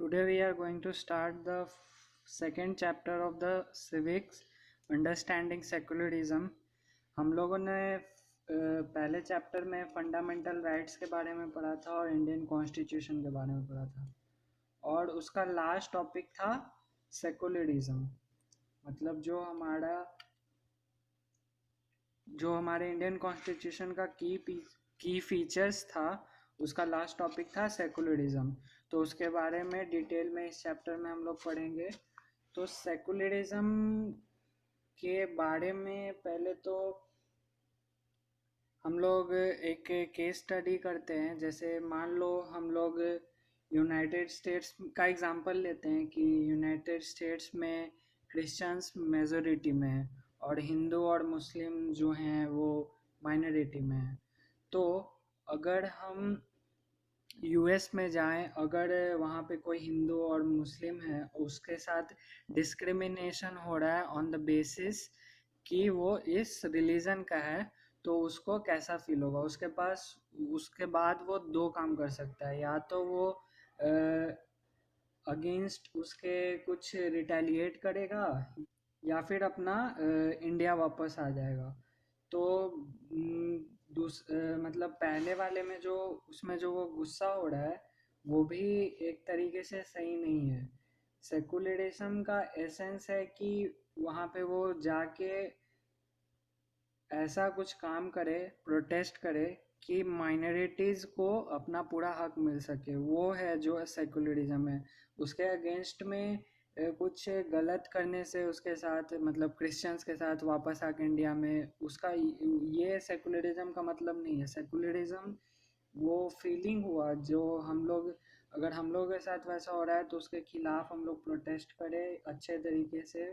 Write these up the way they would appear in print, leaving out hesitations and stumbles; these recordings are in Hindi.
Today we are going to start the second chapter of the civics understanding secularism. हम लोगों ने पहले चैप्टर में फंडामेंटल राइट्स के बारे में पढ़ा था और इंडियन कॉन्स्टिट्यूशन के बारे में पढ़ा था और उसका लास्ट टॉपिक था सेकुलरिज्म। मतलब जो हमारे इंडियन कॉन्स्टिट्यूशन का की फीचर्स था, उसका लास्ट टॉपिक था सेकुलरिज्म। तो उसके बारे में डिटेल में इस चैप्टर में हम लोग पढ़ेंगे। तो सेकुलरिज्म के बारे में पहले तो हम लोग एक केस स्टडी करते हैं। जैसे मान लो हम लोग यूनाइटेड स्टेट्स का एग्जांपल लेते हैं कि यूनाइटेड स्टेट्स में क्रिश्चियंस मेजॉरिटी में है और हिंदू और मुस्लिम जो हैं वो माइनॉरिटी में है। तो अगर हम यूएस में जाएं, अगर वहाँ पे कोई हिंदू और मुस्लिम है, उसके साथ डिस्क्रिमिनेशन हो रहा है ऑन द बेसिस कि वो इस रिलीजन का है, तो उसको कैसा फील होगा। उसके बाद वो दो काम कर सकता है। या तो वो अगेंस्ट उसके कुछ रिटेलिएट करेगा या फिर अपना इंडिया वापस आ जाएगा। तो मतलब पहले वाले में जो उसमें जो वो गुस्सा हो रहा है वो भी एक तरीके से सही नहीं है। सेकुलरिज्म का एसेंस है कि वहाँ पे वो जाके ऐसा कुछ काम करे, प्रोटेस्ट करे कि माइनॉरिटीज़ को अपना पूरा हक मिल सके। वो है जो सेकुलरिज्म है। उसके अगेंस्ट में कुछ गलत करने से उसके साथ, मतलब क्रिश्चियंस के साथ वापस आके इंडिया में, उसका ये सेकुलरिज्म का मतलब नहीं है। सेकुलरिज्म वो फीलिंग हुआ जो अगर हम लोग के साथ वैसा हो रहा है तो उसके खिलाफ हम लोग प्रोटेस्ट करें अच्छे तरीके से,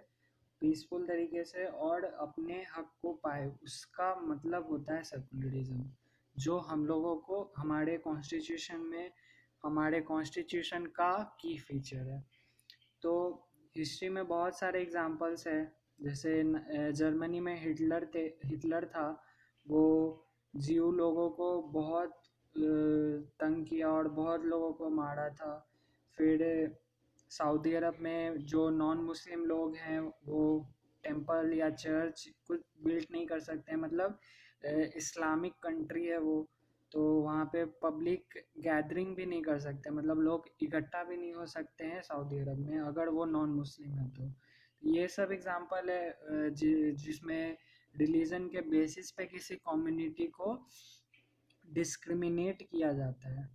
पीसफुल तरीके से, और अपने हक को पाए। उसका मतलब होता है सेकुलरिज्म, जो हम लोगों को हमारे कॉन्स्टिट्यूशन का की फीचर है। तो हिस्ट्री में बहुत सारे एग्जांपल्स हैं। जैसे जर्मनी में हिटलर था। वो जीव लोगों को बहुत तंग किया और बहुत लोगों को मारा था। फिर सऊदी अरब में जो नॉन मुस्लिम लोग हैं वो टेंपल या चर्च कुछ बिल्ड नहीं कर सकते। मतलब इस्लामिक कंट्री है वो, तो वहाँ पे पब्लिक गैदरिंग भी नहीं कर सकते। मतलब लोग इकट्ठा भी नहीं हो सकते हैं सऊदी अरब में अगर वो नॉन मुस्लिम है। तो ये सब एग्जांपल है जिसमें रिलीजन के बेसिस पे किसी कम्युनिटी को डिस्क्रिमिनेट किया जाता है।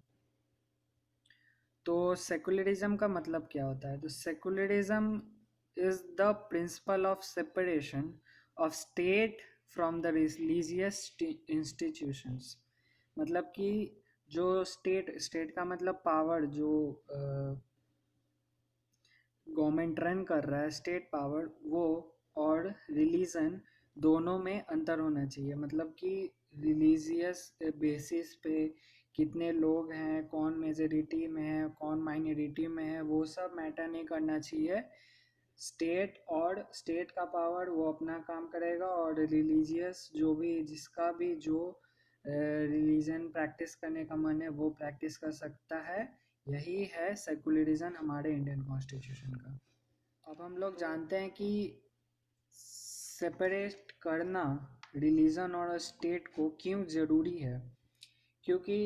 तो सेकुलरिज्म का मतलब क्या होता है? तो secularism is the principle of separation of state from the religious institutions. मतलब कि जो स्टेट का मतलब पावर, जो गवर्नमेंट रन कर रहा है, स्टेट पावर, वो और रिलीजन दोनों में अंतर होना चाहिए। मतलब कि रिलीजियस बेसिस पे कितने लोग हैं, कौन मेजोरिटी में है, कौन माइनॉरिटी में है, वो सब मैटर नहीं करना चाहिए। स्टेट का पावर वो अपना काम करेगा, और रिलीजियस जिसका भी जो रिलीजन प्रैक्टिस करने का मन है वो प्रैक्टिस कर सकता है। यही है सेकुलरिज्म हमारे इंडियन कॉन्स्टिट्यूशन का। अब हम लोग जानते हैं कि सेपरेट करना रिलीजन और स्टेट को क्यों ज़रूरी है। क्योंकि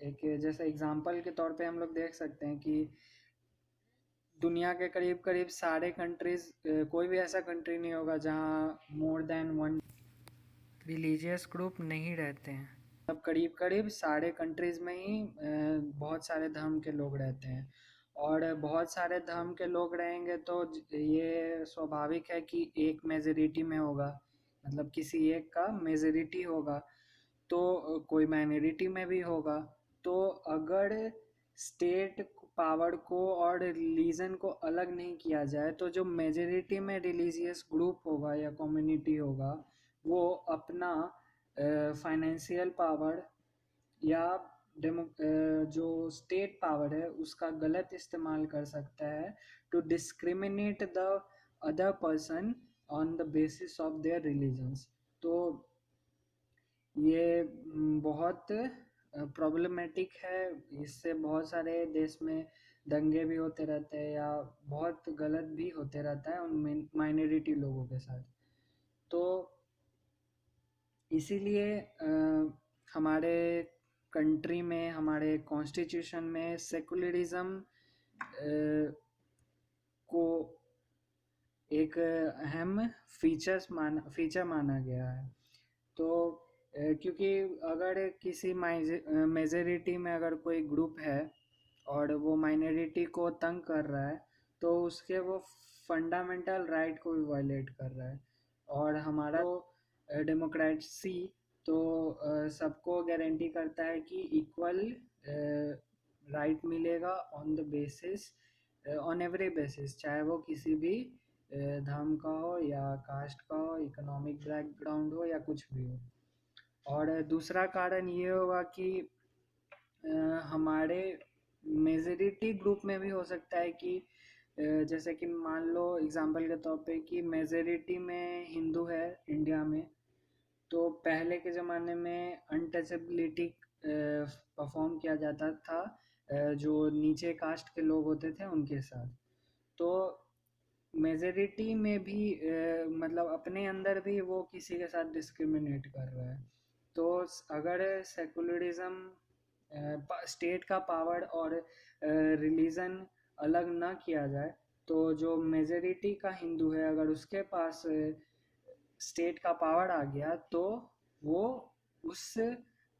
एक जैसे एग्जांपल के तौर पे हम लोग देख सकते हैं कि दुनिया के करीब करीब सारे कंट्रीज, कोई भी ऐसा कंट्री नहीं होगा जहाँ more than one religious group नहीं रहते हैं। अब करीब करीब सारे कंट्रीज़ में ही बहुत सारे धर्म के लोग रहते हैं, और बहुत सारे धर्म के लोग रहेंगे तो ये स्वाभाविक है कि एक मेजॉरिटी में होगा। मतलब किसी एक का मेजॉरिटी होगा तो कोई माइनॉरिटी में भी होगा। तो अगर स्टेट पावर को और रिलीजन को अलग नहीं किया जाए तो जो मेजॉरिटी में रिलीजियस ग्रुप होगा या कम्युनिटी होगा, वो अपना फाइनेंशियल पावर या जो स्टेट पावर है उसका गलत इस्तेमाल कर सकता है to discriminate the other person on the basis of their religions. तो ये बहुत प्रॉब्लमेटिक है। इससे बहुत सारे देश में दंगे भी होते रहते हैं या बहुत गलत भी होते रहता है उन माइनॉरिटी लोगों के साथ। तो इसीलिए हमारे कंट्री में, हमारे कॉन्स्टिट्यूशन में सेकुलरिज्म को एक अहम फीचर माना गया है। तो क्योंकि अगर किसी मेजोरिटी में अगर कोई ग्रुप है और वो माइनॉरिटी को तंग कर रहा है, तो उसके वो फंडामेंटल राइट को भी वायलेट कर रहा है। और हमारा डेमोक्रेसी तो सबको गारंटी करता है कि इक्वल राइट मिलेगा on the basis, on every basis, चाहे वो किसी भी धर्म का हो या कास्ट का हो, इकोनॉमिक बैकग्राउंड हो या कुछ भी हो। और दूसरा कारण ये होगा कि हमारे मेजोरिटी ग्रुप में भी हो सकता है कि जैसे कि मान लो एग्जांपल के तौर पे कि मेजोरिटी में हिंदू है इंडिया में, तो पहले के ज़माने में अनटचेबिलिटी परफॉर्म किया जाता था जो नीचे कास्ट के लोग होते थे उनके साथ। तो मेजोरिटी में भी मतलब अपने अंदर भी वो किसी के साथ डिस्क्रिमिनेट कर रहा है। तो अगर सेकुलरिज्म स्टेट का पावर और रिलीजन अलग ना किया जाए, तो जो मेजोरिटी का हिंदू है अगर उसके पास स्टेट का पावर आ गया, तो वो उस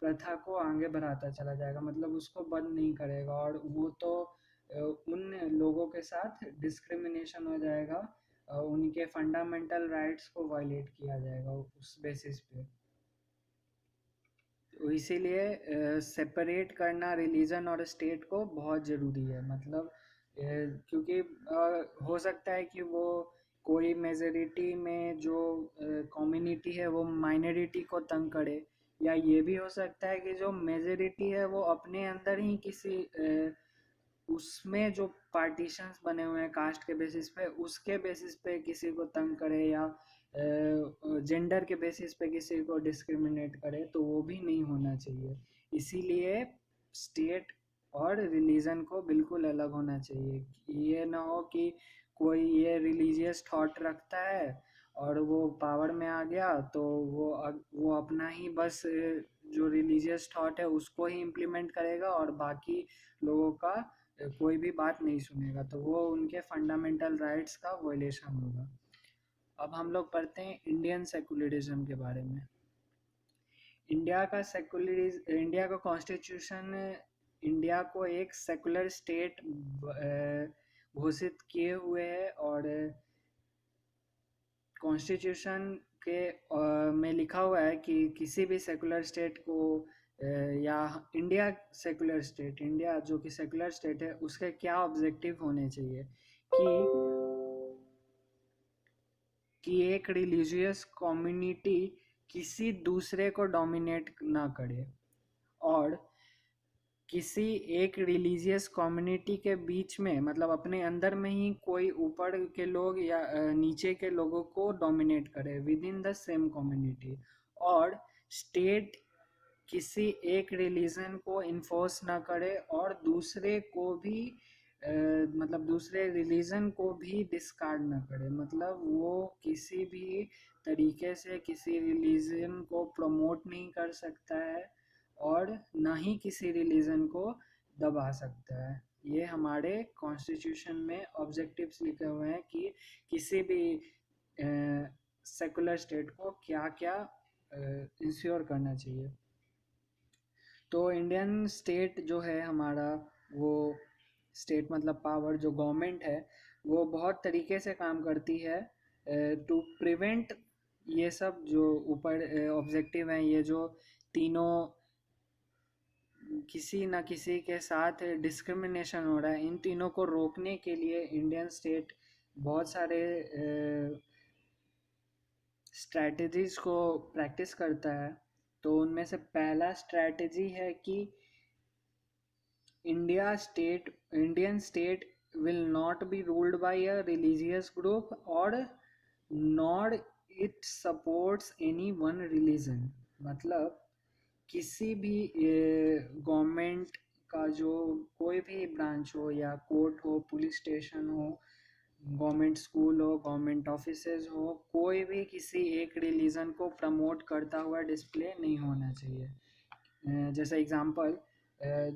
प्रथा को आगे बढ़ाता चला जाएगा, मतलब उसको बंद नहीं करेगा। और वो तो उन लोगों के साथ डिस्क्रिमिनेशन हो जाएगा, उनके फंडामेंटल राइट्स को वायलेट किया जाएगा उस बेसिस पे। तो इसीलिए सेपरेट करना रिलीजन और स्टेट को बहुत ज़रूरी है। मतलब क्योंकि हो सकता है कि वो कोई मेजोरिटी में जो कम्युनिटी है वो माइनॉरिटी को तंग करे, या ये भी हो सकता है कि जो मेजोरिटी है वो अपने अंदर ही किसी उसमें जो पार्टीशंस बने हुए हैं कास्ट के बेसिस पे, उसके बेसिस पे किसी को तंग करे या जेंडर के बेसिस पे किसी को डिस्क्रिमिनेट करे, तो वो भी नहीं होना चाहिए। इसीलिए स्टेट और रिलीजन को बिल्कुल अलग होना चाहिए। ये ना हो कि कोई ये रिलीजियस थॉट रखता है और वो पावर में आ गया तो वो अपना ही बस जो रिलीजियस थॉट है उसको ही इम्प्लीमेंट करेगा और बाकी लोगों का कोई भी बात नहीं सुनेगा, तो वो उनके फंडामेंटल राइट्स का वायलेशन होगा। अब हम लोग पढ़ते हैं इंडियन सेकुलरिज्म के बारे में। इंडिया का कॉन्स्टिट्यूशन इंडिया को एक सेकुलर स्टेट घोषित किए हुए है। और कॉन्स्टिट्यूशन के में लिखा हुआ है कि किसी भी सेकुलर स्टेट को या इंडिया सेकुलर स्टेट, इंडिया जो कि सेकुलर स्टेट है, उसके क्या ऑब्जेक्टिव होने चाहिए कि एक रिलीजियस कम्युनिटी किसी दूसरे को डोमिनेट ना करे, और किसी एक रिलीजियस कम्युनिटी के बीच में, मतलब अपने अंदर में ही कोई ऊपर के लोग या नीचे के लोगों को डोमिनेट करे with in the same community. और स्टेट किसी एक रिलीजन को इन्फोर्स ना करे और दूसरे को भी मतलब दूसरे रिलीजन को भी डिस्कार्ड ना करे। मतलब वो किसी भी तरीके से किसी रिलीजन को प्रमोट नहीं कर सकता है और ना ही किसी रिलीजन को दबा सकता है। ये हमारे कॉन्स्टिट्यूशन में ऑब्जेक्टिव्स लिखे हुए हैं कि किसी भी सेकुलर स्टेट को क्या क्या इंश्योर करना चाहिए। तो इंडियन स्टेट जो है हमारा, वो स्टेट मतलब पावर, जो गवर्नमेंट है वो बहुत तरीके से काम करती है टू प्रिवेंट ये सब जो ऊपर ऑब्जेक्टिव हैं, ये जो तीनों किसी न किसी के साथ डिस्क्रिमिनेशन हो रहा है, इन तीनों को रोकने के लिए इंडियन स्टेट बहुत सारे स्ट्रैटेजीज को प्रैक्टिस करता है। तो उनमें से पहला स्ट्रैटेजी है कि Indian state will not be ruled by a religious group or nor it supports any one religion। मतलब किसी भी गवर्नमेंट का जो कोई भी ब्रांच हो, या कोर्ट हो, पुलिस स्टेशन हो, गवर्नमेंट स्कूल हो, गवर्नमेंट ऑफिसेज हो, कोई भी किसी एक रिलीजन को प्रमोट करता हुआ डिस्प्ले नहीं होना चाहिए। जैसे एग्जांपल,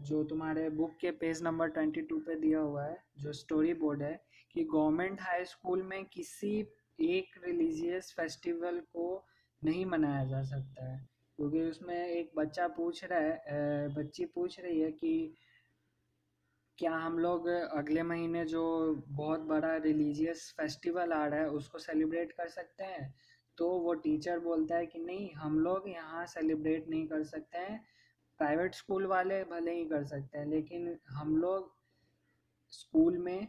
जो तुम्हारे बुक के पेज नंबर 22 पे दिया हुआ है, जो स्टोरी बोर्ड है, कि गवर्नमेंट हाई स्कूल में किसी एक रिलीजियस फेस्टिवल को नहीं मनाया जा सकता है। क्योंकि उसमें एक बच्चा पूछ रहा है, बच्ची पूछ रही है कि क्या हम लोग अगले महीने जो बहुत बड़ा रिलीजियस फेस्टिवल आ रहा है उसको सेलिब्रेट कर सकते हैं? तो वो टीचर बोलता है कि नहीं, हम लोग यहाँ सेलिब्रेट नहीं कर सकते हैं। प्राइवेट स्कूल वाले भले ही कर सकते हैं, लेकिन हम लोग स्कूल में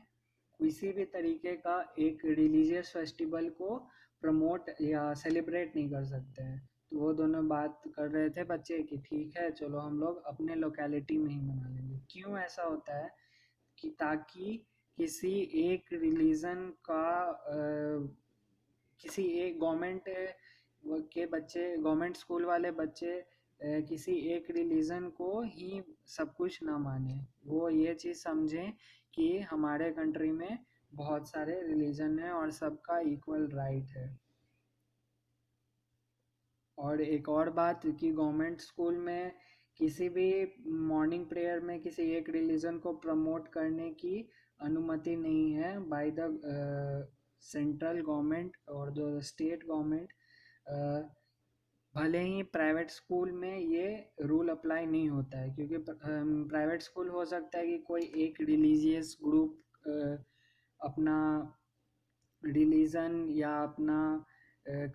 किसी भी तरीके का एक रिलीजियस फेस्टिवल को प्रमोट या सेलिब्रेट नहीं कर सकते हैं। तो वो दोनों बात कर रहे थे बच्चे कि ठीक है, चलो हम लोग अपने लोकेलिटी में ही मना लेंगे। क्यों ऐसा होता है? कि ताकि किसी एक रिलीजन का किसी एक गवर्नमेंट के बच्चे, गवर्नमेंट स्कूल वाले बच्चे किसी एक रिलीजन को ही सब कुछ ना माने। वो ये चीज़ समझें कि हमारे कंट्री में बहुत सारे रिलीजन हैं और सबका इक्वल राइट है। और एक और बात कि गवर्नमेंट स्कूल में किसी भी मॉर्निंग प्रेयर में किसी एक रिलीजन को प्रमोट करने की अनुमति नहीं है बाय द सेंट्रल गवर्नमेंट और जो स्टेट गवर्नमेंट। भले ही प्राइवेट स्कूल में ये रूल अप्लाई नहीं होता है, क्योंकि प्राइवेट स्कूल हो सकता है कि कोई एक रिलीजियस ग्रुप अपना रिलीजन या अपना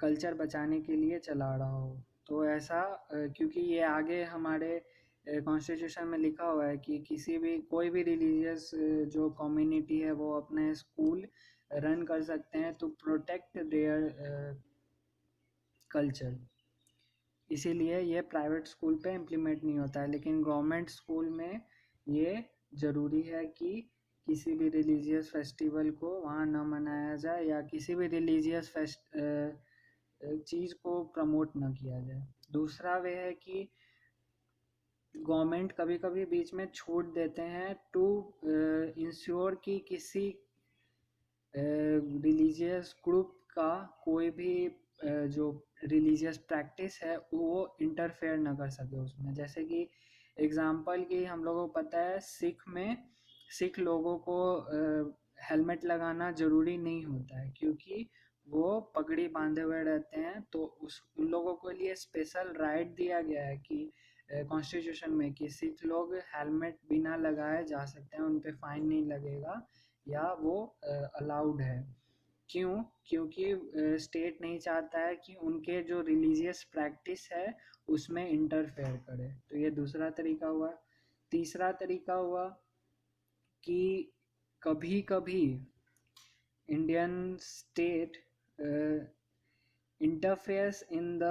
कल्चर बचाने के लिए चला रहा हो। तो ऐसा क्योंकि ये आगे हमारे कॉन्स्टिट्यूशन में लिखा हुआ है कि किसी भी कोई भी रिलीजियस जो कम्युनिटी है वो अपने स्कूल रन कर सकते हैं टू प्रोटेक्ट देयर कल्चर। इसीलिए ये प्राइवेट स्कूल पे इम्प्लीमेंट नहीं होता है, लेकिन गवर्नमेंट स्कूल में ये ज़रूरी है कि किसी भी रिलीजियस फेस्टिवल को वहाँ न मनाया जाए या किसी भी रिलीजियस चीज़ को प्रमोट न किया जाए। दूसरा वे है कि गवर्नमेंट कभी कभी बीच में छूट देते हैं टू इंश्योर कि किसी रिलीजियस ग्रुप का कोई भी जो रिलीजियस प्रैक्टिस है वो इंटरफेयर ना कर सके उसमें। जैसे कि एग्जांपल कि हम लोगों को पता है सिख लोगों को हेलमेट लगाना ज़रूरी नहीं होता है, क्योंकि वो पगड़ी बांधे हुए रहते हैं। तो उन लोगों के लिए स्पेशल राइट दिया गया है कि कॉन्स्टिट्यूशन में कि सिख लोग हेलमेट बिना लगाए जा सकते हैं, उन पे फाइन नहीं लगेगा या वो अलाउड है। क्यों? क्योंकि स्टेट नहीं चाहता है कि उनके जो रिलीजियस प्रैक्टिस है उसमें इंटरफेयर करे। तो ये दूसरा तरीका हुआ। तीसरा तरीका हुआ कि कभी कभी Indian state interferes in the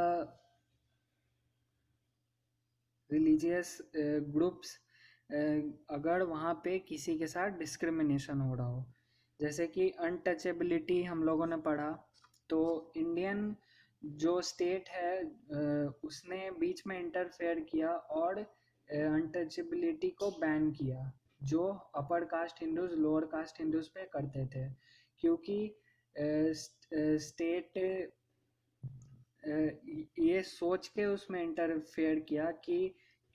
religious groups अगर वहाँ पे किसी के साथ डिस्क्रिमिनेशन हो रहा हो। जैसे कि अनटचेबिलिटी हम लोगों ने पढ़ा, तो इंडियन जो स्टेट है उसने बीच में इंटरफेयर किया और अनटचेबिलिटी को बैन किया, जो upper caste Hindus lower caste Hindus पे करते थे। क्योंकि स्टेट ये सोच के उसमें इंटरफेयर किया कि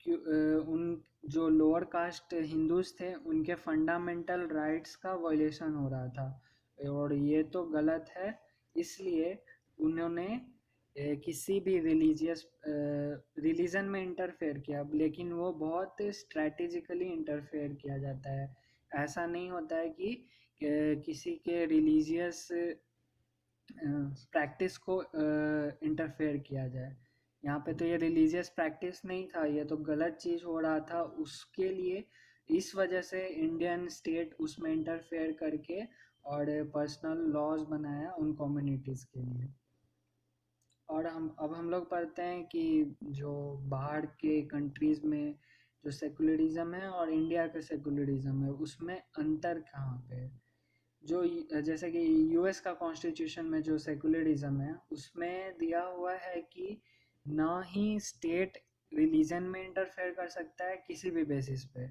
उन जो लोअर कास्ट हिंदूज थे उनके फंडामेंटल राइट्स का वायलेशन हो रहा था, और ये तो गलत है। इसलिए उन्होंने किसी भी रिलीजन में इंटरफेयर किया, लेकिन वो बहुत स्ट्रैटेजिकली इंटरफेयर किया जाता है। ऐसा नहीं होता है कि किसी के रिलीजियस प्रैक्टिस को इंटरफेयर किया जाए। यहाँ पे तो ये रिलीजियस प्रैक्टिस नहीं था, ये तो गलत चीज़ हो रहा था। उसके लिए इस वजह से इंडियन स्टेट उसमें इंटरफेयर करके और पर्सनल लॉज बनाया उन कम्युनिटीज़ के लिए। और हम लोग पढ़ते हैं कि जो बाहर के कंट्रीज़ में जो सेकुलरिज्म है और इंडिया का सेकुलरिज्म है उसमें अंतर कहाँ पे है। जो जैसे कि यूएस का कॉन्स्टिट्यूशन में जो सेकुलरिज्म है उसमें दिया हुआ है कि ना ही स्टेट रिलीजन में इंटरफेयर कर सकता है किसी भी बेसिस पे।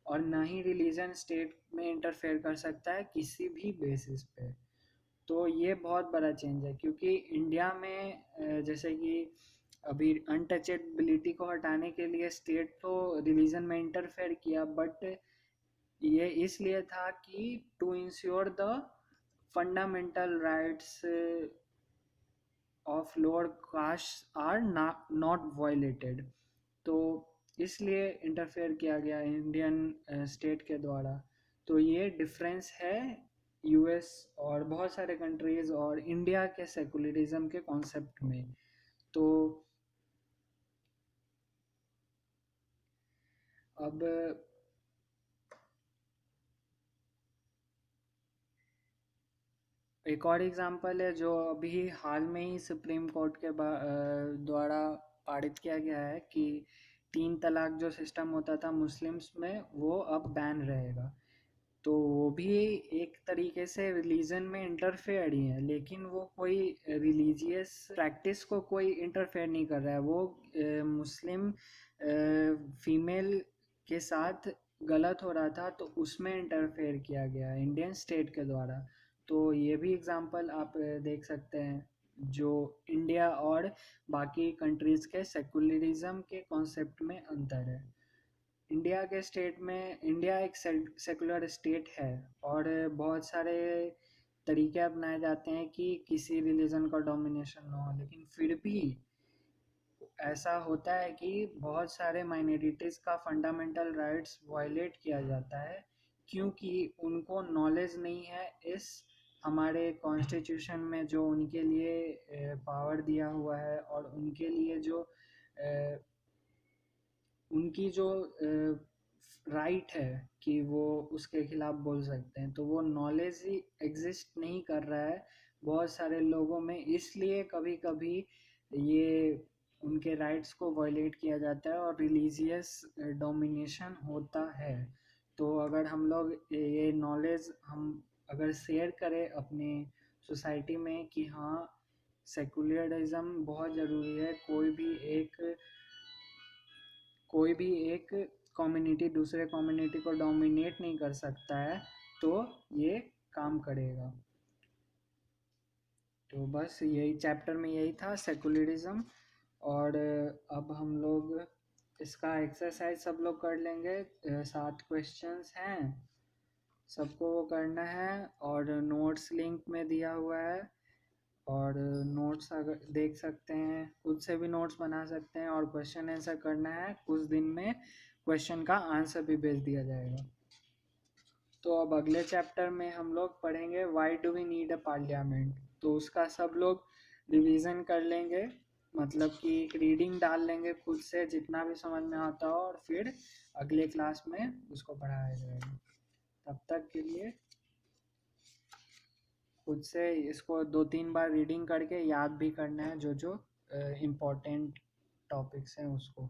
और ना ही रिलीजन स्टेट में इंटरफेयर कर सकता है किसी भी बेसिस पे। तो ये बहुत बड़ा चेंज है, क्योंकि इंडिया में जैसे कि अभी अनटचेबिलिटी को हटाने के लिए स्टेट तो रिलीजन में इंटरफेयर किया, बट ये इसलिए था कि to ensure the fundamental rights of lower caste are not violated. तो इसलिए इंटरफेयर किया गया इंडियन स्टेट के द्वारा। तो ये डिफरेंस है यूएस और बहुत सारे कंट्रीज और इंडिया के सेकुलरिज्म के कॉन्सेप्ट में। तो अब एक और एग्जांपल है जो अभी हाल में ही सुप्रीम कोर्ट के द्वारा पारित किया गया है कि 3 तलाक जो सिस्टम होता था मुस्लिम्स में वो अब बैन रहेगा। तो वो भी एक तरीके से रिलीजन में इंटरफेयर ही है, लेकिन वो कोई रिलीजियस प्रैक्टिस को कोई इंटरफेयर नहीं कर रहा है। वो मुस्लिम फीमेल के साथ गलत हो रहा था तो उसमें इंटरफेयर किया गया इंडियन स्टेट के द्वारा। तो ये भी एग्जांपल आप देख सकते हैं जो इंडिया और बाकी कंट्रीज़ के सेकुलरिज्म के कॉन्सेप्ट में अंतर है। इंडिया के स्टेट में, इंडिया एक सेकुलर स्टेट है और बहुत सारे तरीके अपनाए जाते हैं कि किसी रिलीजन का डोमिनेशन ना हो, लेकिन फिर भी ऐसा होता है कि बहुत सारे माइनॉरिटीज़ का फंडामेंटल राइट्स वायलेट किया जाता है क्योंकि उनको नॉलेज नहीं है इस हमारे कॉन्स्टिट्यूशन में जो उनके लिए पावर दिया हुआ है और उनके लिए जो अ, उनकी जो राइट है कि वो उसके खिलाफ बोल सकते हैं, तो वो नॉलेज ही एग्जिस्ट नहीं कर रहा है बहुत सारे लोगों में। इसलिए कभी कभी ये उनके राइट्स को वायलेट किया जाता है और रिलीजियस डोमिनेशन होता है। तो अगर हम लोग ये नॉलेज हम अगर शेयर करें अपने सोसाइटी में कि हाँ सेकुलरिज्म बहुत ज़रूरी है, कोई भी एक कम्युनिटी दूसरे कम्युनिटी को डोमिनेट नहीं कर सकता है, तो ये काम करेगा। तो बस यही चैप्टर में यही था सेकुलरिज्म। और अब हम लोग इसका एक्सरसाइज सब लोग कर लेंगे। 7 क्वेश्चंस हैं, सबको वो करना है और नोट्स लिंक में दिया हुआ है। और नोट्स अगर देख सकते हैं, खुद से भी नोट्स बना सकते हैं और क्वेश्चन आंसर करना है। कुछ दिन में क्वेश्चन का आंसर भी भेज दिया जाएगा। तो अब अगले चैप्टर में हम लोग पढ़ेंगे why do we need a parliament. तो उसका सब लोग रिवीजन कर लेंगे, मतलब कि एक रीडिंग डाल लेंगे खुद से जितना भी समझ में आता हो, और फिर अगले क्लास में उसको पढ़ाया जाएगा। तब तक के लिए खुद से इसको 2-3 बार रीडिंग करके याद भी करना है जो जो इम्पोर्टेंट टॉपिक्स हैं उसको।